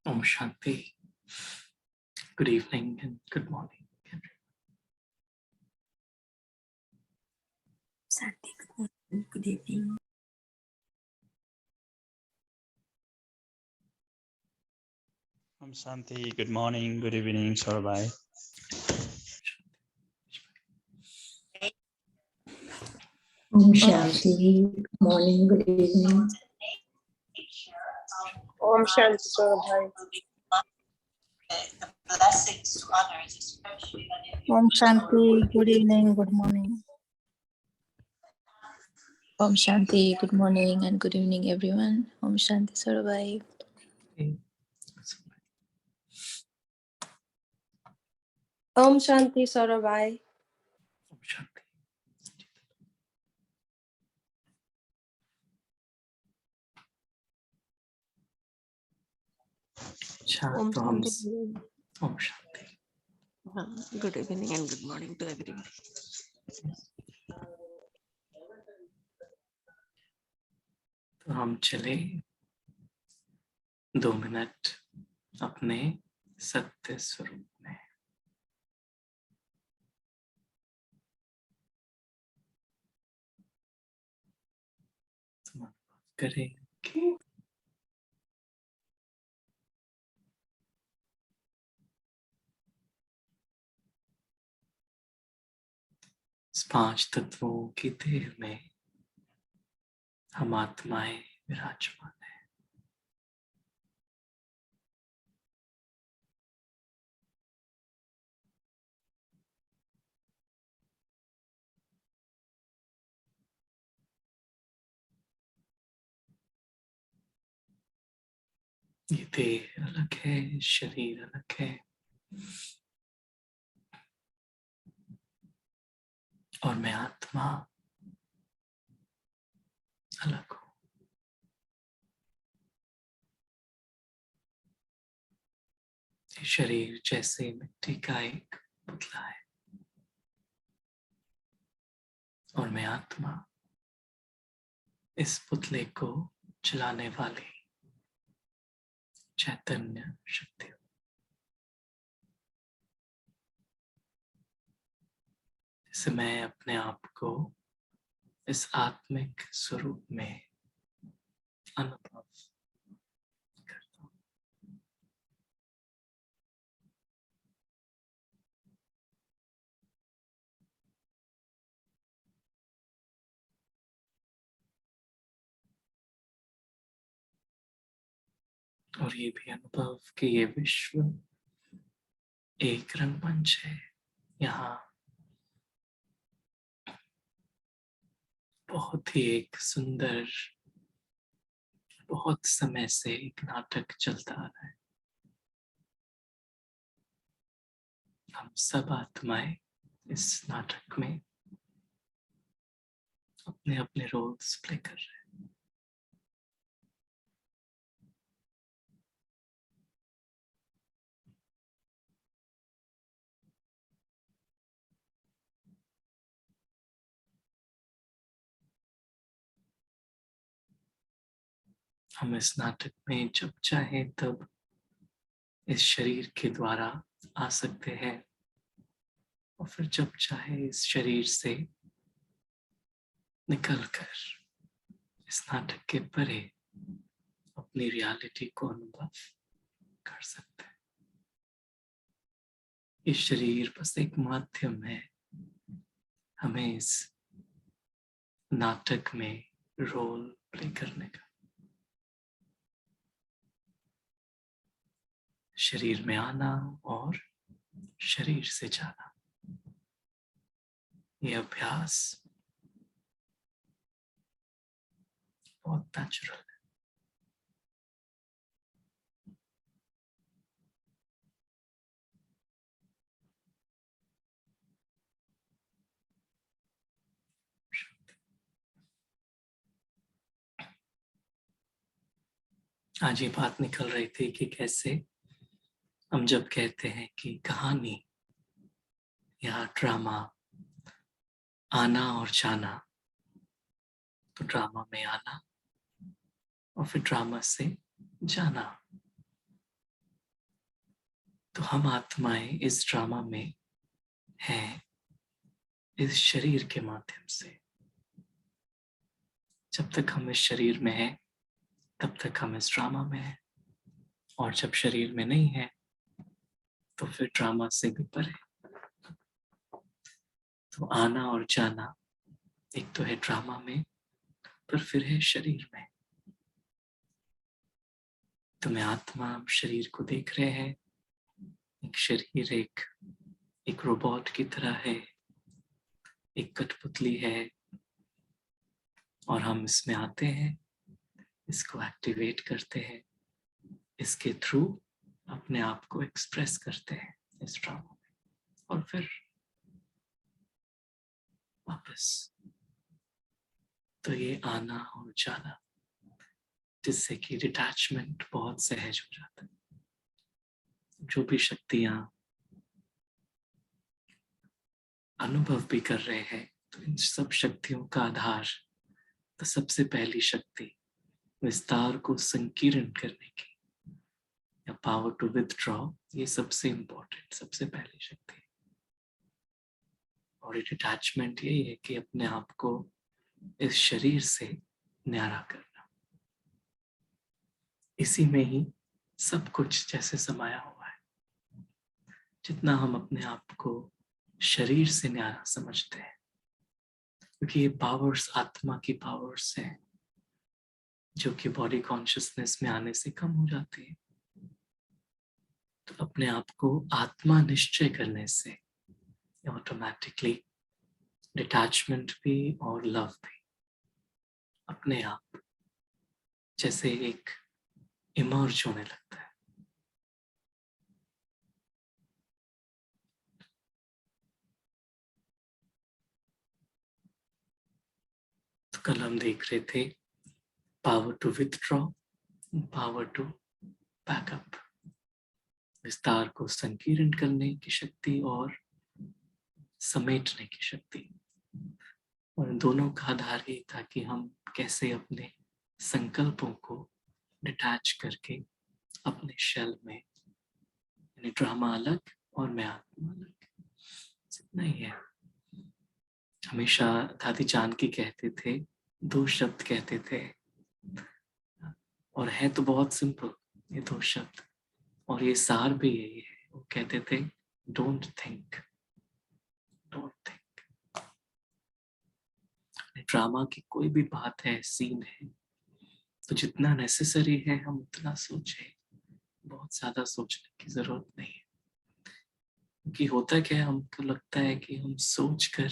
Om Shanti. Good evening and good morning, everyone. Santi, good morning, good evening. Om Shanti, good morning, good evening, Saurabai. Om Shanti, good morning, good evening. Om Shanti Saurabhai. Om Shanti, good evening, good morning. Om Shanti, good morning and good evening, everyone. Om Shanti, Saurabai. Om Shanti Saurabhai. Om Shanti. Om Shanti. Om Shanti. Good evening and good morning to everyone. तो हम चले 2 minute अपने सत्य स्वरूप में। तो करें कि इस 5 तत्वों की देह में हम आत्माएं विराजमान हैं। ये देह अलग है, शरीर अलग है और मैं आत्मा अलग हूं। ये शरीर जैसे मिट्टी का एक पुतला है और मैं आत्मा इस पुतले को चलाने वाली चैतन्य शक्ति हूं। जैसे मैं अपने आप को इस आत्मिक स्वरूप में अनुभव करता हूं। और ये भी अनुभव कि ये विश्व एक रंगमंच है। यहाँ बहुत ही एक सुंदर, बहुत समय से एक नाटक चलता आ रहा है। हम सब आत्माएं इस नाटक में अपने अपने रोल्स प्ले कर रहे हैं। हम इस नाटक में जब चाहे तब इस शरीर के द्वारा आ सकते हैं और फिर जब चाहे इस शरीर से निकलकर इस नाटक के परे अपनी रियलिटी को अनुभव कर सकते हैं। ये शरीर बस एक माध्यम है हमें इस नाटक में रोल प्ले करने का। शरीर में आना और शरीर से जाना, ये अभ्यास बहुत नेचुरल है। आज ये बात निकल रही थी कि कैसे हम जब कहते हैं कि कहानी या ड्रामा आना और जाना, तो ड्रामा में आना और फिर ड्रामा से जाना, तो हम आत्माएं इस ड्रामा में हैं इस शरीर के माध्यम से। जब तक हम इस शरीर में हैं तब तक हम इस ड्रामा में हैं, और जब शरीर में नहीं है तो फिर ड्रामा से भी परे। तो आना और जाना एक तो है ड्रामा में, पर फिर है शरीर में। तो मैं आत्मा शरीर को देख रहे हैं, एक शरीर एक रोबोट की तरह है, एक कठपुतली है, और हम इसमें आते हैं, इसको एक्टिवेट करते हैं, इसके थ्रू अपने आप को एक्सप्रेस करते हैं इस ड्रामा में, और फिर वापस। तो ये आना और जाना, जिससे कि डिटैचमेंट बहुत सहज हो जाता है। जो भी शक्तियां अनुभव भी कर रहे हैं, तो इन सब शक्तियों का आधार, तो सबसे पहली शक्ति विस्तार को संकीर्ण करने की, या पावर टू विथड्रॉ, ये सबसे इंपॉर्टेंट, सबसे पहली शक्ति। और ये डिटैचमेंट यही है कि अपने आप को इस शरीर से न्यारा करना। इसी में ही सब कुछ जैसे समाया हुआ है। जितना हम अपने आप को शरीर से न्यारा समझते हैं, क्योंकि ये पावर्स आत्मा की पावर्स हैं, जो कि बॉडी कॉन्शियसनेस में आने से कम हो जाती है। तो अपने आप को आत्मा निश्चय करने से ऑटोमेटिकली डिटैचमेंट भी और लव भी अपने आप जैसे एक इमर्ज होने लगता है। तो कल हम देख रहे थे power to withdraw, power to backup, विस्तार को संकीर्ण करने की शक्ति और समेटने की शक्ति। और दोनों का आधार ये था कि हम कैसे अपने संकल्पों को डिटैच करके अपने शेल में, यानी ड्रामा अलग और मैं आत्मा अलग, इतना ही है। हमेशा दादी जानकी कहते थे, दो शब्द कहते थे, और है तो बहुत सिंपल ये दो शब्द, और ये सार भी यही है। वो कहते थे don't think, don't think. Drama की कोई भी बात है, सीन है, तो जितना नेसेसरी है हम उतना सोचें, बहुत ज्यादा सोचने की जरूरत नहीं है। क्योंकि होता क्या है, हमको लगता है कि हम सोचकर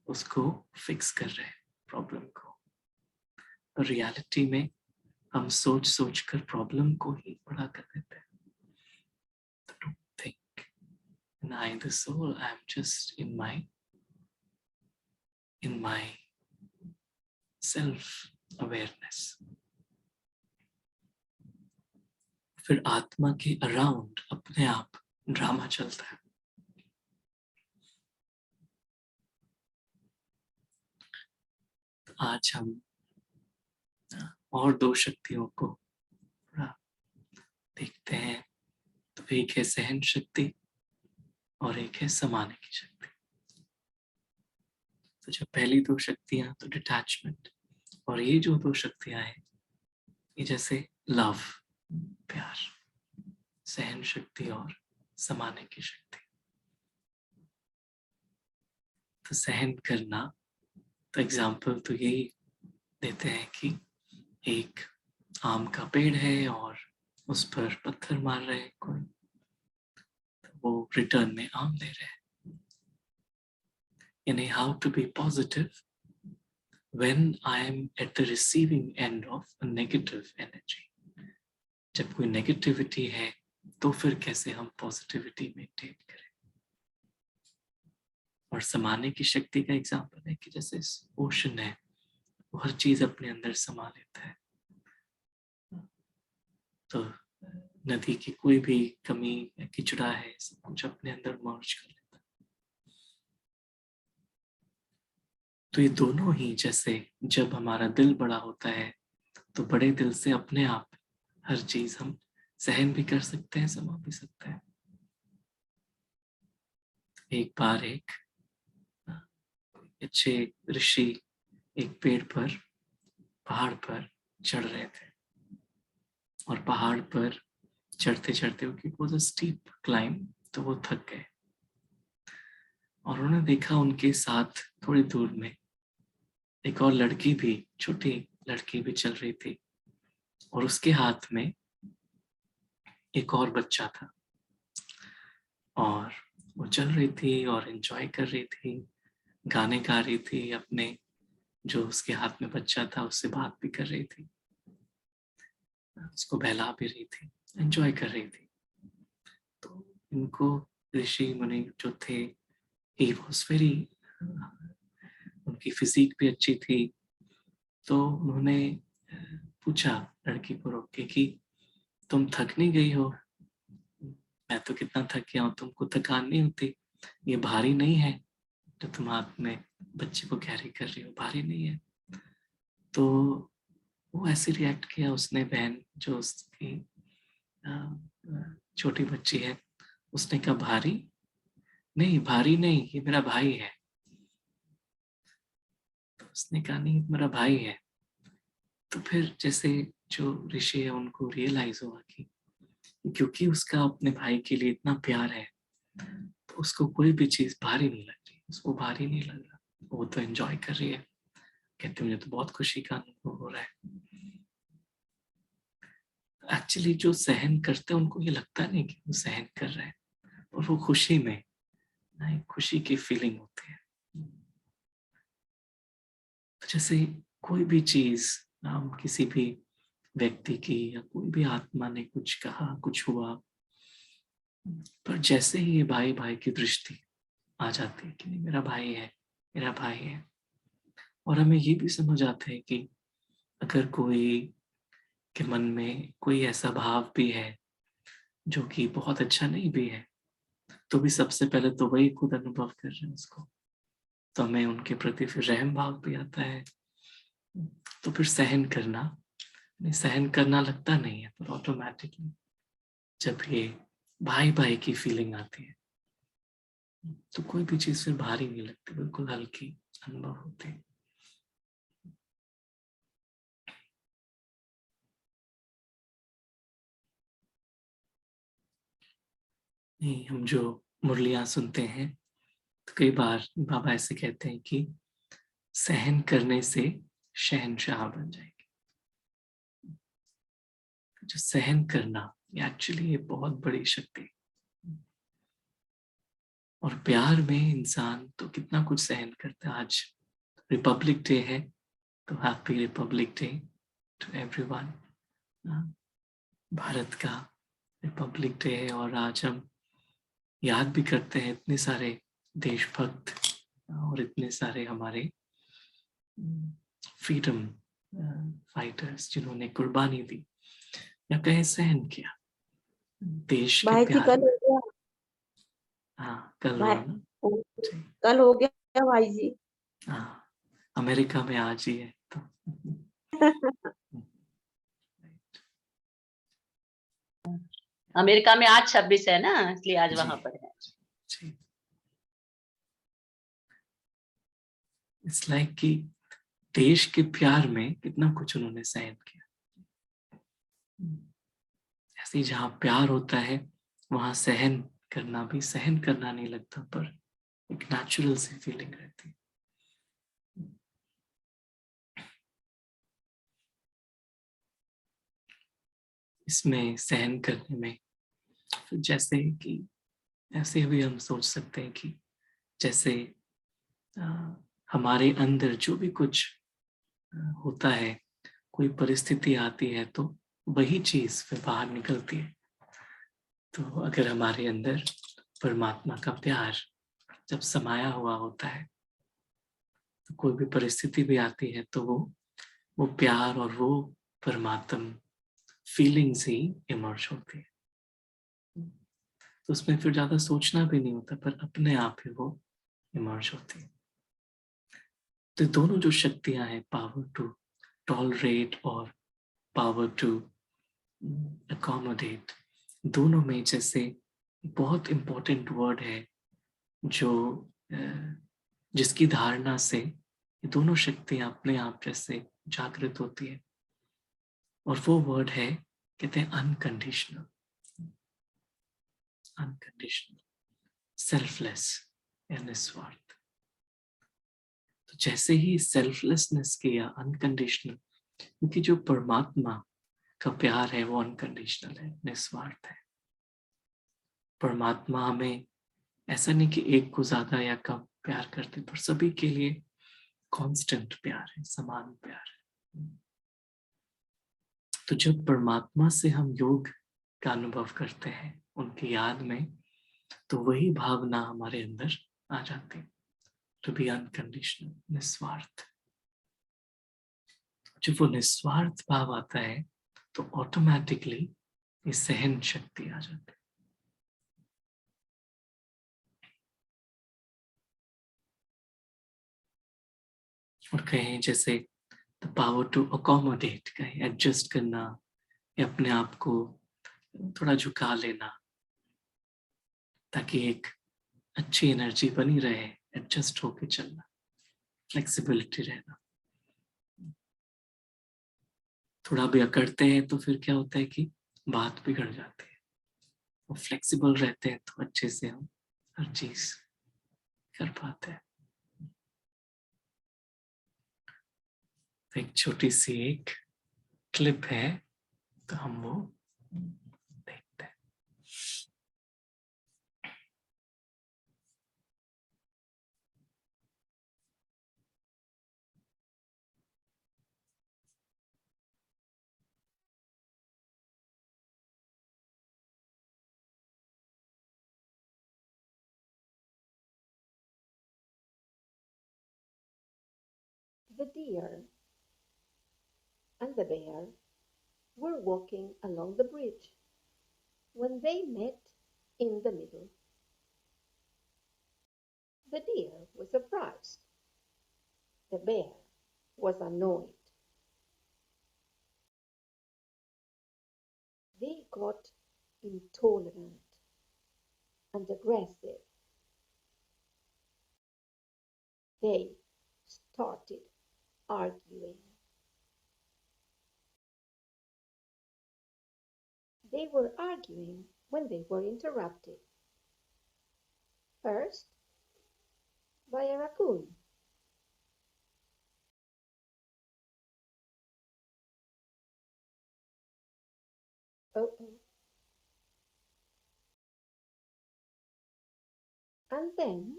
उसको फिक्स कर रहे हैं प्रॉब्लम को, और रियलिटी में हम सोच सोच कर प्रॉब्लम को ही बड़ा कर देते हैं। तो don't think, and I the soul, I am just in my self awareness। फिर आत्मा के अराउंड अपने आप ड्रामा चलता है। तो आज हम और दो शक्तियों को थोड़ा देखते हैं। तो एक है सहन शक्ति और एक है समाने की शक्ति। तो जो पहली दो शक्तियां तो डिटैचमेंट, और ये जो दो शक्तियां हैं ये जैसे लव, प्यार, सहन शक्ति और समाने की शक्ति। तो सहन करना, तो एग्जाम्पल तो यही देते हैं कि एक आम का पेड़ है और उस पर पत्थर मार रहे हैं कोई, तो वो रिटर्न में आम दे रहे हैं। यानी how to be positive when I am at the receiving end of a negative energy. जब कोई नेगेटिविटी है तो फिर कैसे हम पॉजिटिविटी मेंटेन करें। और समाने की शक्ति का एग्जाम्पल है कि जैसे ओशन है, वो हर चीज अपने अंदर समा लेता है। तो नदी की कोई भी कमी या किचड़ा है, सब कुछ अपने अंदर मर्ज कर लेता है। तो ये दोनों ही, जैसे जब हमारा दिल बड़ा होता है तो बड़े दिल से अपने आप हर चीज हम सहन भी कर सकते हैं, समा भी सकते हैं। एक बार एक अच्छे ऋषि एक पेड़ पर पहाड़ पर चढ़ रहे थे और पहाड़ पर चढ़ते चढ़ते क्योंकि वो तो स्टीप क्लाइंब, तो वो थक गए और उन्होंने देखा उनके साथ थोड़ी दूर में एक और लड़की भी, छोटी लड़की भी चल रही थी और उसके हाथ में एक और बच्चा था और वो चल रही थी और एंजॉय कर रही थी, गाने गा रही थी, अपने जो उसके हाथ में बच्चा था उससे बात भी कर रही थी, उसको बहला भी रही थी, एंजॉय कर रही थी। तो इनको ऋषि मुनि जो थे, ही वॉज वेरी, उनकी फिजिक भी अच्छी थी, तो उन्होंने पूछा लड़की को रोक के कि तुम थक नहीं गई हो? मैं तो कितना थक गया हूँ, तुमको थकान नहीं होती? ये भारी नहीं है जो तुम हाथ में बच्चे को कैरी कर रही हो, भारी नहीं है? तो वो ऐसे रिएक्ट किया उसने, बहन जो उसकी छोटी बच्ची है, उसने कहा भारी नहीं, भारी नहीं, ये मेरा भाई है। तो उसने कहा नहीं, मेरा भाई है। तो फिर जैसे जो ऋषि है उनको रियलाइज हुआ कि क्योंकि उसका अपने भाई के लिए इतना प्यार है तो उसको कोई भी चीज भारी नहीं लग रही, उसको भारी नहीं लग रहा, वो तो एंजॉय कर रही है। कहते मुझे तो बहुत खुशी का अनुभव हो रहा है। एक्चुअली जो सहन करते हैं उनको ये लगता नहीं कि वो सहन कर रहे हैं, और वो खुशी में नहीं, खुशी की फीलिंग होती है। तो जैसे कोई भी चीज, हम किसी भी व्यक्ति की या कोई भी आत्मा ने कुछ कहा, कुछ हुआ, पर जैसे ही ये भाई भाई की दृष्टि आ जाती है कि नहीं मेरा भाई है, मेरा भाई है, और हमें ये भी समझ आता है कि अगर कोई के मन में कोई ऐसा भाव भी है जो कि बहुत अच्छा नहीं भी है, तो भी सबसे पहले तो वही खुद अनुभव कर रहे हैं उसको, तो हमें उनके प्रति फिर रहम भाव भी आता है। तो फिर सहन करना, नहीं सहन करना लगता नहीं है, पर ऑटोमेटिकली जब ये भाई भाई की फीलिंग आती है तो कोई भी चीज फिर भारी नहीं लगती, बिल्कुल हल्की अनुभव होती है। नहीं, हम जो मुरलियां सुनते हैं तो कई बार बाबा ऐसे कहते हैं कि सहन करने से शहंशाह बन जाएंगे। जो सहन करना, ये एक्चुअली ये बहुत बड़ी शक्ति है। और प्यार में इंसान तो कितना कुछ सहन करता है। आज रिपब्लिक डे है, तो happy republic day to everyone. Bharat का रिपब्लिक डे है और आज हम याद भी करते हैं इतने सारे देशभक्त और इतने सारे हमारे फ्रीडम फाइटर्स जिन्होंने कुर्बानी दी या कहीं सहन किया देश के भाई जी प्यार कल में। हो गया। हाँ, कल भाई हुआ ना। जी, कल हो गया भाई जी। हाँ, अमेरिका में आज ही है तो। अमेरिका में आज 26 है ना, इसलिए आज जी, वहां पर है। जी, इट्स लाइक कि देश के प्यार में कितना कुछ उन्होंने सहन किया। ऐसे ही जहाँ प्यार होता है वहां सहन करना भी सहन करना नहीं लगता, पर एक नेचुरल सी फीलिंग रहती है। इसमें सहन करने में जैसे कि ऐसे भी हम सोच सकते हैं कि जैसे हमारे अंदर जो भी कुछ होता है, कोई परिस्थिति आती है तो वही चीज फिर बाहर निकलती है। तो अगर हमारे अंदर परमात्मा का प्यार जब समाया हुआ होता है तो कोई भी परिस्थिति भी आती है तो वो प्यार और वो परमात्म फीलिंग्स ही इमर्ज होती है। तो उसमें फिर ज्यादा सोचना भी नहीं होता, पर अपने आप ही वो इमर्ज होती है। तो दोनों जो शक्तियां हैं, पावर टू टॉलरेट और पावर टू अकोमोडेट, दोनों में जैसे बहुत इंपॉर्टेंट वर्ड है जो जिसकी धारणा से ये दोनों शक्तियां अपने आप जैसे जागृत होती है, और वो वर्ड है, कहते हैं अनकंडीशनल, अनकंडीशनल, सेल्फलेस या निस्वार्थ। तो जैसे ही सेल्फलेसनेस की या अनकंडीशनल, क्योंकि जो परमात्मा का प्यार है वो अनकंडीशनल है, निस्वार्थ है। परमात्मा हमें ऐसा नहीं कि एक को ज्यादा या कम प्यार करते, पर सभी के लिए कांस्टेंट प्यार है, समान प्यार है। तो जब परमात्मा से हम योग का अनुभव करते हैं उनकी याद में, तो वही भावना हमारे अंदर आ जाती है, टू बी अनकंडीशनल, निस्वार्थ। जब वो निस्वार्थ भाव आता है तो ऑटोमेटिकली ये सहन शक्ति आ जाती है। और कहें जैसे द पावर टू अकोमोडेट, कहें एडजस्ट करना या अपने आप को थोड़ा झुका लेना ताकि एक अच्छी एनर्जी बनी रहे, एडजस्ट होके चलना, फ्लेक्सिबिलिटी रहना। थोड़ा भी अकड़ते हैं तो फिर क्या होता है कि बात बिगड़ जाती है। और फ्लेक्सिबल रहते हैं तो अच्छे से हम हर चीज कर पाते हैं। तो एक छोटी सी एक क्लिप है, तो हम वो देखते हैं। The deer and the bear were walking along the bridge when they met in the middle. The deer was surprised. The bear was annoyed. They got intolerant and aggressive. They started arguing. They were arguing when they were interrupted. First, by a raccoon. Uh-oh. And then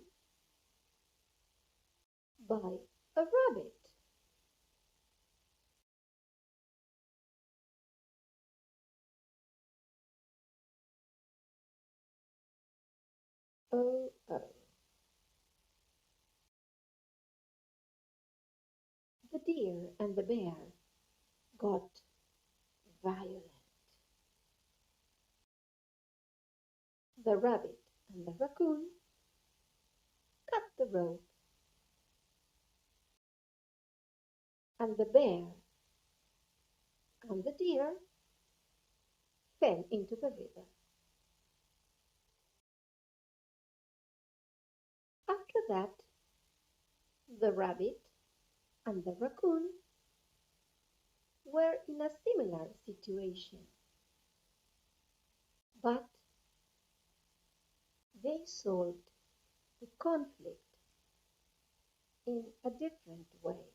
by a rabbit. Oh. The deer and the bear got violent. The rabbit and the raccoon cut the rope, and the bear and the deer fell into the river. After that, the rabbit and the raccoon were in a similar situation, but they solved the conflict in a different way.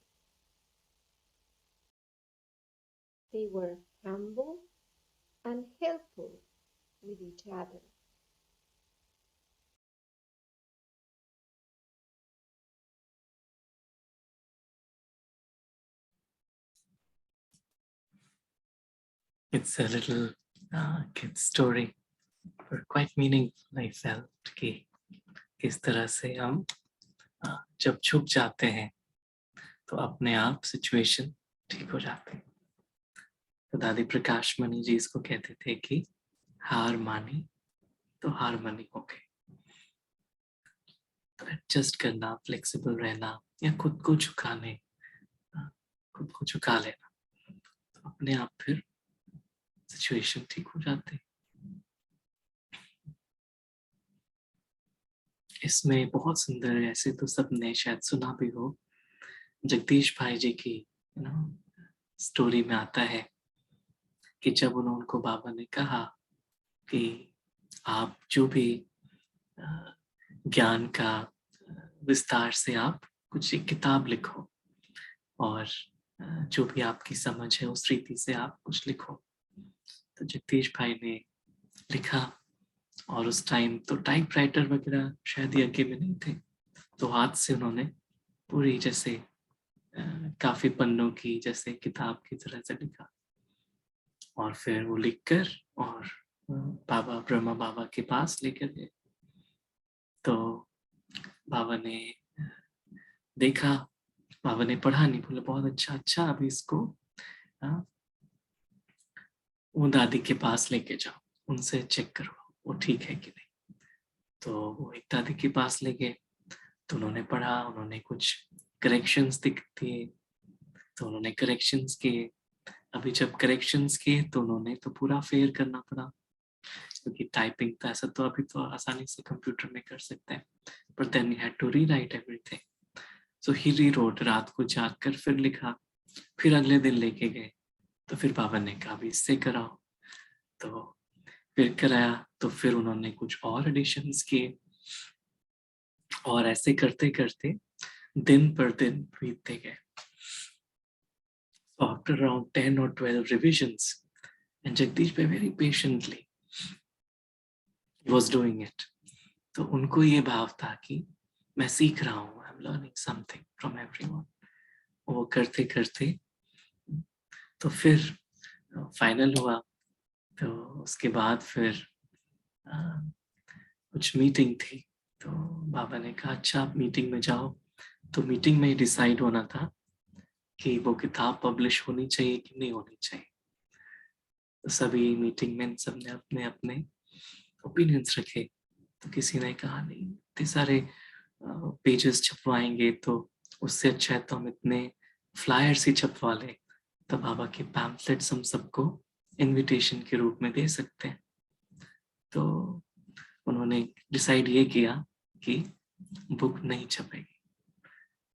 They were humble and helpful with each other. It's a little kid story, but quite meaningful. I felt कि किस तरह से हम जब झुक जाते हैं तो अपने आप सिचुएशन ठीक हो जाती है। तो दादी प्रकाश मणि जी इसको कहते थे कि हार मानी तो हारमोनी हो गई। तो एडजस्ट करना, फ्लेक्सिबल रहना या खुद को झुका लेना, तो अपने आप फिर सिचुएशन ठीक हो जाती है। इसमें बहुत सुंदर है, ऐसे तो सबने शायद सुना भी हो, जगदीश भाई जी की स्टोरी में आता है कि जब उनको बाबा ने कहा कि आप जो भी ज्ञान का विस्तार से आप कुछ एक किताब लिखो और जो भी आपकी समझ है उस रीति से आप कुछ लिखो। तो जगदीश भाई ने लिखा और उस टाइम तो टाइपराइटर वगैरह शायद ये आगे में नहीं थे, तो हाथ से उन्होंने पूरी जैसे काफी पन्नों की जैसे किताब की तरह से लिखा और फिर वो लिखकर और बाबा ब्रह्मा बाबा के पास लेकर गए। तो बाबा ने देखा, बाबा ने पढ़ा नहीं, बोले बहुत अच्छा, अभी इसको वो दादी के पास लेके जाओ, उनसे चेक करो वो ठीक है कि नहीं। तो वो एक दादी के पास ले गए, तो उन्होंने पढ़ा, उन्होंने कुछ करेक्शंस दिए, तो उन्होंने करेक्शंस किए। अभी जब करेक्शंस किए तो उन्होंने तो पूरा फेयर करना पड़ा, क्योंकि टाइपिंग तो ऐसा तो अभी तो आसानी से कंप्यूटर में कर सकते हैं, पर then he had to rewrite everything. So he rewrote, रात को जाकर फिर लिखा, फिर अगले दिन लेके गए। तो फिर बाबा ने कहा भी इससे कराओ, तो फिर कराया। तो फिर उन्होंने कुछ और एडिशंस किए और ऐसे करते करते दिन पर दिन बीतते गए। So after around 10 or 12 revisions, and Jagdish Bhai very patiently was doing it. तो उनको ये भाव था कि मैं सीख रहा हूँ, I am learning something from everyone. वो करते करते तो फिर फाइनल हुआ। तो उसके बाद फिर कुछ मीटिंग थी, तो बाबा ने कहा अच्छा आप मीटिंग में जाओ। तो मीटिंग में डिसाइड होना था कि वो किताब पब्लिश होनी चाहिए कि नहीं होनी चाहिए। तो सभी मीटिंग में सबने अपने अपने ओपिनियंस रखे। तो किसी ने कहा नहीं, इतने सारे पेजेस छपवाएंगे तो उससे अच्छा है तो हम इतने फ्लायर्स ही छपवा लें, तो बाबा के पैम्फलेट्स हम सबको इनविटेशन के रूप में दे सकते हैं। तो उन्होंने डिसाइड ये किया कि बुक नहीं छपेगी।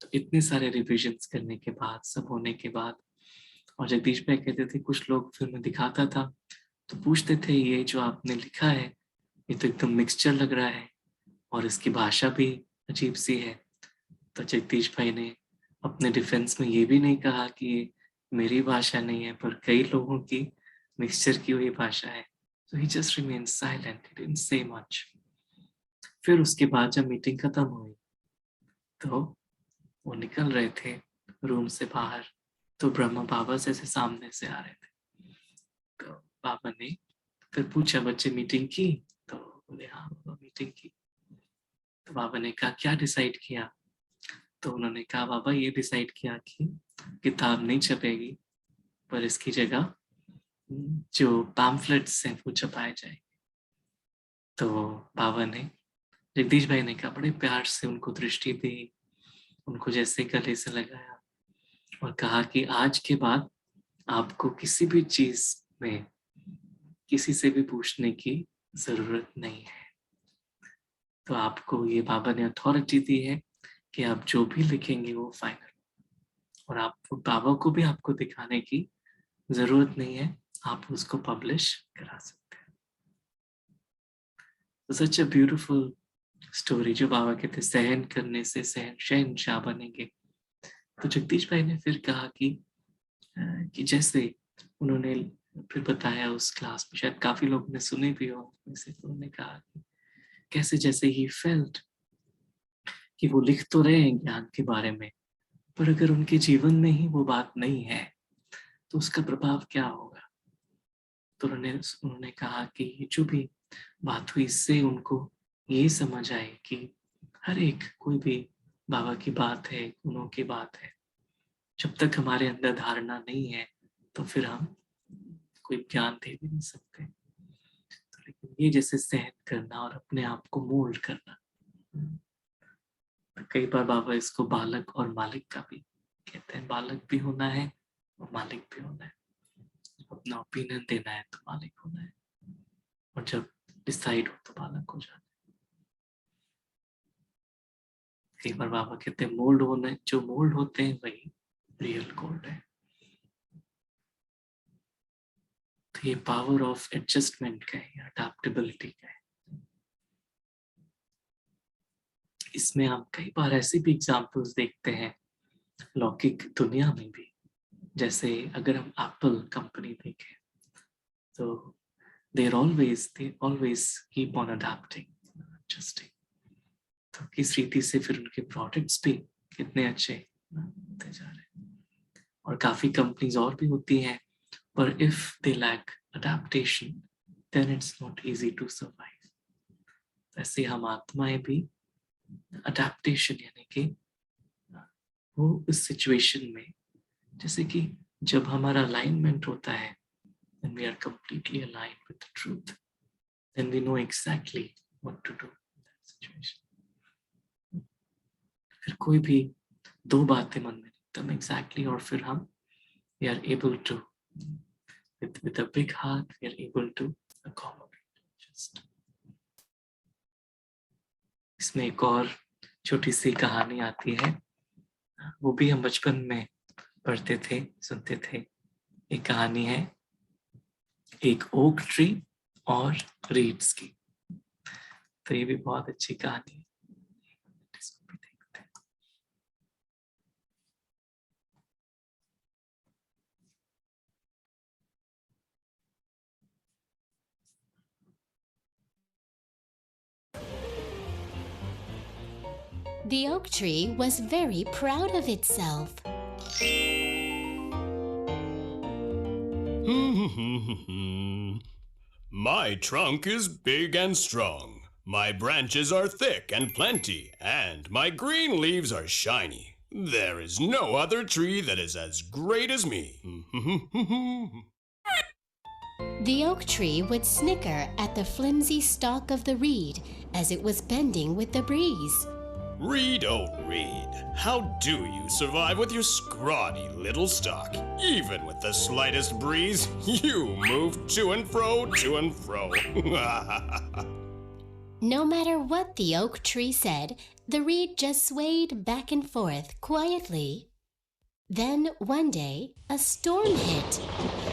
तो इतने सारे रिविजन्स करने के बाद, सब होने के बाद, और जगदीश भाई कहते थे कुछ लोग फिर मैं दिखाता था तो पूछते थे ये जो आपने लिखा है ये तो एकदम मिक्सचर लग रहा है और इसकी भाषा भी अजीब सी है। तो जगदीश भाई ने अपने डिफेंस में ये भी नहीं कहा कि ये मेरी भाषा नहीं है पर कई लोगों की मिक्सचर की हुई भाषा है। So he just remained silent, he didn't say much. फिर उसके बाद जब मीटिंग खत्म हुई तो वो निकल रहे थे रूम से बाहर, तो ब्रह्मा बाबा जैसे सामने से आ रहे थे। तो बाबा ने फिर पूछा बच्चे मीटिंग की? तो बोले हाँ बाबा मीटिंग की। तो बाबा ने कहा क्या डिसाइड किया? तो उन्होंने कहा बाबा ये डिसाइड किया कि किताब नहीं छपेगी पर इसकी जगह जो पैम्फलेट्स हैं वो छपाए जाएंगे। तो बाबा ने, जगदीश भाई ने कहा, बड़े प्यार से उनको दृष्टि दी, उनको जैसे गले से लगाया और कहा कि आज के बाद आपको किसी भी चीज में किसी से भी पूछने की जरूरत नहीं है। तो आपको ये बाबा ने अथॉरिटी दी है कि आप जो भी लिखेंगे वो फाइनल, और आप बाबा को भी आपको दिखाने की जरूरत नहीं है, आप उसको पब्लिश करा सकते हैं। तो सच अ ब्यूटीफुल स्टोरी, जो बाबा कहते सहन करने से शहनशाह बनेंगे। तो जगदीश भाई ने फिर कहा कि जैसे उन्होंने फिर बताया उस क्लास में, शायद काफी लोगों ने सुने भी हो वैसे, तो उन्होंने कहा कि कैसे जैसे ही फेल्ट कि वो लिख तो रहे हैं ज्ञान के बारे में, पर अगर उनके जीवन में ही वो बात नहीं है तो उसका प्रभाव क्या होगा। तो उन्होंने कहा कि ये जो भी बात हुई इससे उनको ये समझ आए कि हर एक कोई भी बाबा की बात है, गुणों की बात है, जब तक हमारे अंदर धारणा नहीं है तो फिर हम कोई ज्ञान दे भी नहीं सकते। तो लेकिन ये जैसे सहन करना और अपने आप को मोल्ड करना, तो कई बार बाबा इसको बालक और मालिक का भी कहते हैं, बालक भी होना है और मालिक भी होना है। अपना ओपिनियन देना है तो मालिक होना है, और जब डिसाइड हो तो बालक हो जाना है। कई बार बाबा कहते हैं मोल्ड होने, जो मोल्ड होते हैं वही रियल गोल्ड है। तो ये पावर ऑफ एडजस्टमेंट का है, अडैप्टेबिलिटी का है। इसमें हम कई बार ऐसे भी एग्जाम्पल्स देखते हैं लौकिक दुनिया में भी। जैसे अगर हम एप्पल कंपनी देखें तो they always keep on adapting, adjusting। तो किस रीति से फिर उनके प्रोडक्ट्स भी कितने अच्छे होते जा रहे हैं। और काफी कंपनीज और भी होती हैं, पर if they lack adaptation then it's not easy to survive। ऐसे हम आत्माएं भी अडेप्टेशन यानी कि वो इस सिचुएशन में, जैसे कि जब हमारा अलाइनमेंट होता है when we are completely aligned with the truth, then we know exactly what to do in that situation। फिर कोई भी दो बातें मन में एकदम exactly, और फिर हम we are able to with a big heart we are able to accommodate just। इसमें एक और छोटी सी कहानी आती है, वो भी हम बचपन में पढ़ते थे, सुनते थे। एक कहानी है एक ओक ट्री और रीड्स की। तो ये भी बहुत अच्छी कहानी है, इसको भी देखते हैं। The oak tree was very proud of itself. My trunk is big and strong. My branches are thick and plenty, and my green leaves are shiny. There is no other tree that is as great as me. The oak tree would snicker at the flimsy stalk of the reed as it was bending with the breeze. Reed, oh Reed, how do you survive with your scrawny little stalk? Even with the slightest breeze, you move to and fro, to and fro. No matter what the oak tree said, the reed just swayed back and forth quietly. Then one day, a storm hit.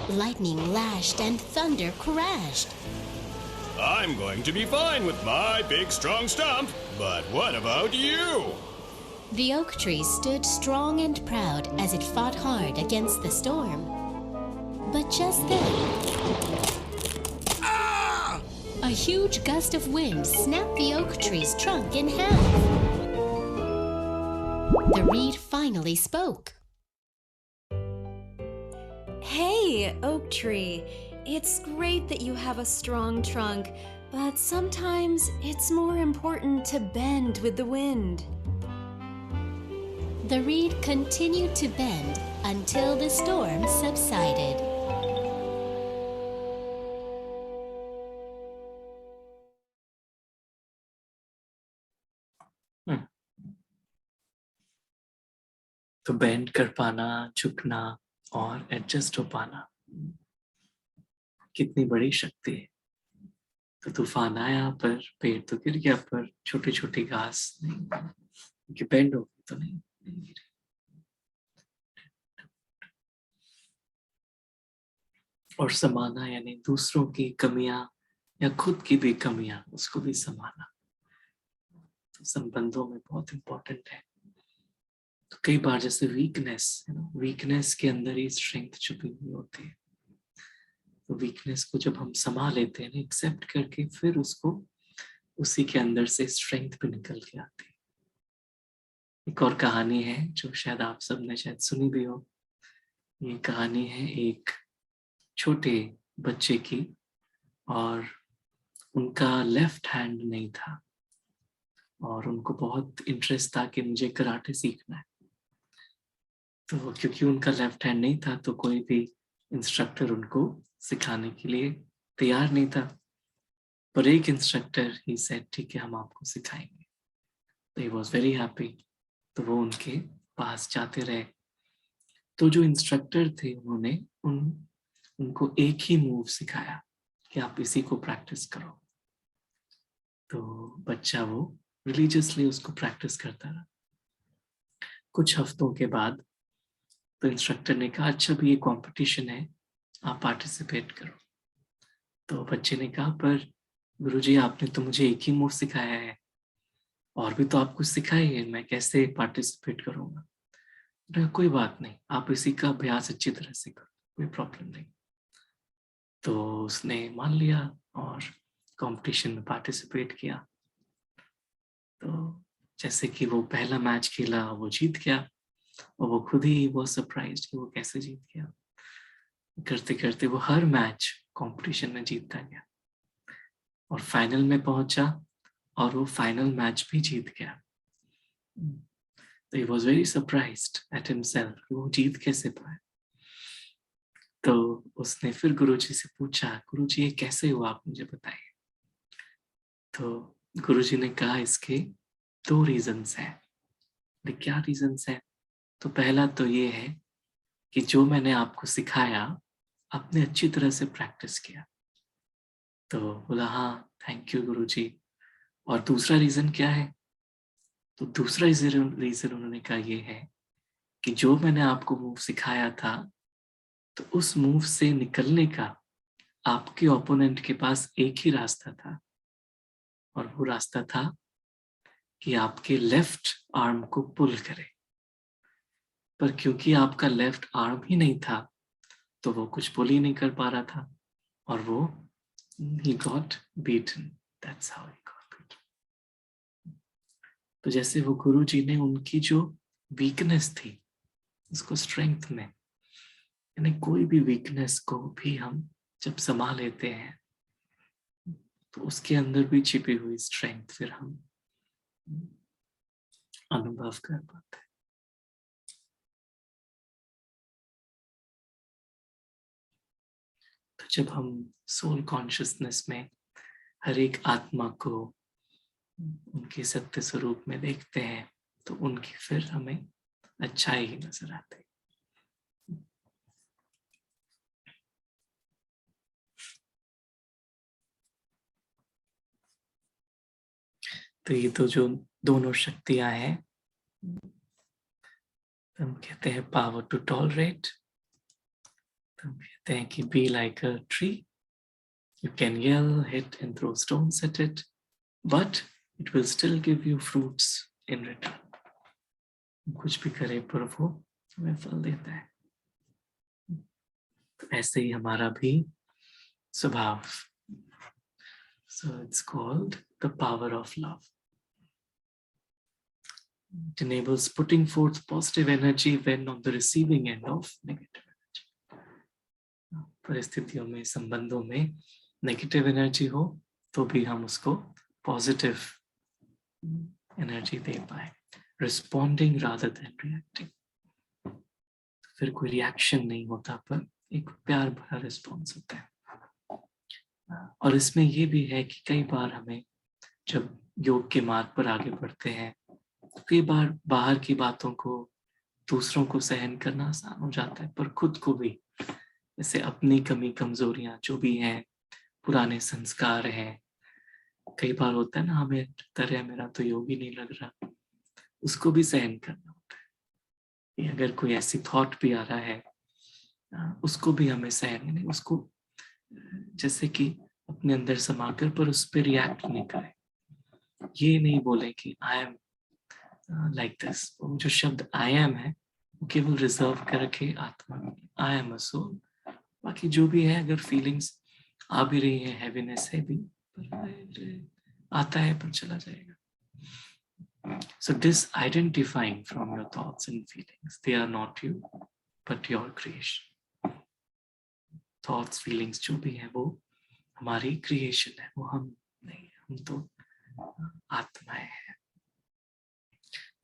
Lightning lashed and thunder crashed. I'm going to be fine with my big strong stump, but what about you? The oak tree stood strong and proud as it fought hard against the storm. But just then, a huge gust of wind snapped the oak tree's trunk in half. The reed finally spoke. Hey, oak tree. It's great that you have a strong trunk, but sometimes it's more important to bend with the wind. The reed continued to bend until the storm subsided. तो bend कर पाना, झुकना और adjust हो पाना कितनी बड़ी शक्ति है। तो तूफान आया पर पेड़ तो गिर गया, पर छोटी छोटी घास नहीं, क्योंकि बेंड हो गई तो नहीं गिरी। और समाना यानी दूसरों की कमियां या खुद की भी कमियां, उसको भी समाना तो संबंधों में बहुत इंपॉर्टेंट है। तो कई बार जैसे वीकनेस के अंदर ही स्ट्रेंथ छुपी हुई होती है। तो वीकनेस को जब हम समा लेते हैं, एक्सेप्ट करके, फिर उसको उसी के अंदर से स्ट्रेंथ भी निकल के आती है। एक और कहानी है जो शायद आप सबने शायद सुनी भी हो। ये कहानी है एक छोटे बच्चे की, और उनका लेफ्ट हैंड नहीं था और उनको बहुत इंटरेस्ट था कि मुझे कराटे सीखना है। तो क्योंकि उनका लेफ्ट हैंड नहीं था तो कोई भी इंस्ट्रक्टर उनको सिखाने के लिए तैयार नहीं था, पर एक इंस्ट्रक्टर ही सेड ठीक है हम आपको सिखाएंगे। तो ही वॉज वेरी हैप्पी। तो वो उनके पास जाते रहे। तो जो इंस्ट्रक्टर थे उन्होंने उनको एक ही मूव सिखाया कि आप इसी को प्रैक्टिस करो। तो बच्चा वो रिलीजियसली उसको प्रैक्टिस करता रहा। कुछ हफ्तों के बाद तो इंस्ट्रक्टर ने कहा अच्छा भी ये कंपटीशन है, आप पार्टिसिपेट करो। तो बच्चे ने कहा पर गुरुजी आपने तो मुझे एक ही मूव सिखाया है, और भी तो आप कुछ सिखाइए, मैं कैसे पार्टिसिपेट करूंगा। कोई बात नहीं, आप इसी का अभ्यास अच्छी तरह से करो, कोई प्रॉब्लम नहीं। तो उसने मान लिया और कंपटीशन में पार्टिसिपेट किया। तो जैसे कि वो पहला मैच खेला, वो जीत गया, और वो खुद ही वो सरप्राइज्ड कि वो कैसे जीत गया। करते करते वो हर मैच कंपटीशन में जीतता गया और फाइनल में पहुंचा, और वो फाइनल मैच भी जीत गया। तो he was very surprised at himself, वो जीत कैसे पाया। तो उसने फिर गुरुजी से पूछा, गुरुजी ये कैसे हुआ, आप मुझे बताइए। तो गुरुजी ने कहा इसके 2 रीजंस हैं। क्या रीजंस हैं? तो पहला तो ये है कि जो मैंने आपको सिखाया आपने अच्छी तरह से प्रैक्टिस किया। तो बोला हाँ थैंक यू गुरुजी। और दूसरा रीजन क्या है? तो दूसरा रीजन उन्होंने कहा ये है कि जो मैंने आपको मूव सिखाया था, तो उस मूव से निकलने का आपके ओपोनेंट के पास एक ही रास्ता था, और वो रास्ता था कि आपके लेफ्ट आर्म को पुल करे। पर क्योंकि आपका लेफ्ट आर्म ही नहीं था, तो वो कुछ पुल ही नहीं कर पा रहा था, और वो he got beaten. That's how he got beaten. तो जैसे वो गुरुजी ने उनकी जो वीकनेस थी उसको स्ट्रेंथ में, यानी कोई भी वीकनेस को भी हम जब समा लेते हैं तो उसके अंदर भी छिपी हुई स्ट्रेंथ फिर हम अनुभव कर पाते हैं। तो जब हम सोल कॉन्शियसनेस में हर एक आत्मा को उनके सत्य स्वरूप में देखते हैं, तो उनकी फिर हमें अच्छाई ही नजर आती है। तो ये तो जो दोनों शक्तियां हैं, हम कहते हैं पावर टू टॉलरेट, हम कहते हैं कि be like a tree, you can yell, hit and throw stones at it, but it will still give you fruits in return. कुछ भी करे पर वो हमें फल देता है। तो ऐसे ही हमारा भी स्वभाव। So it's called the power of love. It enables putting forth positive energy when on the receiving end of negative energy. परिस्थितियों में, संबंधों में नेगेटिव एनर्जी हो तो भी हम उसको पॉजिटिव एनर्जी दे पाए, रिस्पॉन्डिंग रादर देन रिएक्टिंग। फिर कोई रिएक्शन नहीं होता, पर एक प्यार भरा रिस्पॉन्स होता है। और इसमें ये भी है कि कई बार हमें जब योग के मार्ग पर आगे बढ़ते हैं, कई बार बाहर की बातों को, दूसरों को सहन करना आसान हो जाता है, पर खुद को भी, जैसे अपनी कमी कमजोरियां जो भी हैं, पुराने संस्कार हैं, कई बार होता है ना हमें तरह मेरा तो योग ही नहीं लग रहा, उसको भी सहन करना होता है। अगर कोई ऐसी थॉट भी आ रहा है, उसको भी हमें सहन नहीं, उसको जैसे कि अपने अंदर समाकर, पर उस पर रिएक्ट नहीं करें। ये नहीं बोले कि आई एम लाइक दिस। जो शब्द आई एम है वो केवल रिजर्व कर रखे आत्मा में, आई एम अ सोल। बाकी जो भी है, अगर फीलिंग्स आ भी रही है, हैवीनेस है भी, आता है पर चला जाएगा। So disidentifying from your thoughts and feelings, they are not you but your creation. Thoughts feelings जो भी है वो हमारी क्रिएशन है, वो हम नहीं, हम तो आत्माएं हैं।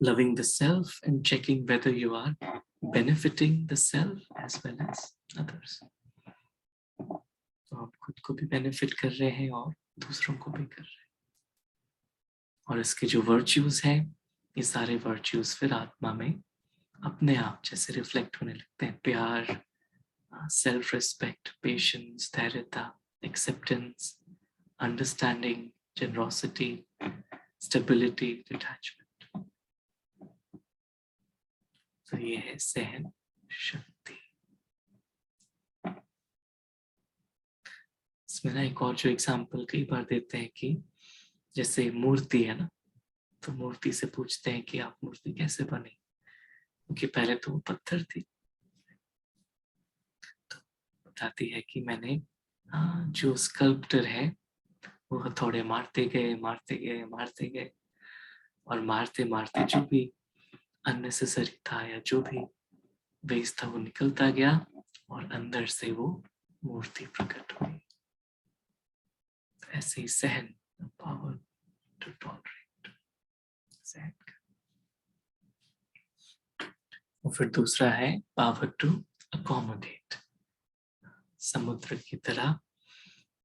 Loving the self and checking whether you are benefiting the self as well as others. तो आप खुद को भी बेनिफिट कर रहे हैं और दूसरों को भी कर रहे हैं। और इसके जो वर्च्यूज हैं, ये सारे वर्च्यूज फिर आत्मा में अपने आप जैसे रिफ्लेक्ट होने लगते हैं। प्यार, self-respect, patience, धैर्यता, acceptance, understanding, generosity, stability, detachment. तो ये है सहन शक्ति। इसमें ना एक और जो एग्जाम्पल कई बार देते हैं कि जैसे मूर्ति है ना, तो मूर्ति से पूछते हैं कि आप मूर्ति कैसे बनी, क्योंकि पहले तो वो पत्थर थी। तो बताती है कि मैंने जो स्कल्प्टर है वो हथौड़े मारते गए और मारते मारते जो भी अननेसेसरी था या जो भी वेस्ट था वो निकलता गया और अंदर से वो मूर्ति प्रकट हुई। ऐसे ही सहन, पावर टू टॉलरेट, सहन का। और फिर दूसरा है पावर टू अकोमोडेट। समुद्र की तरह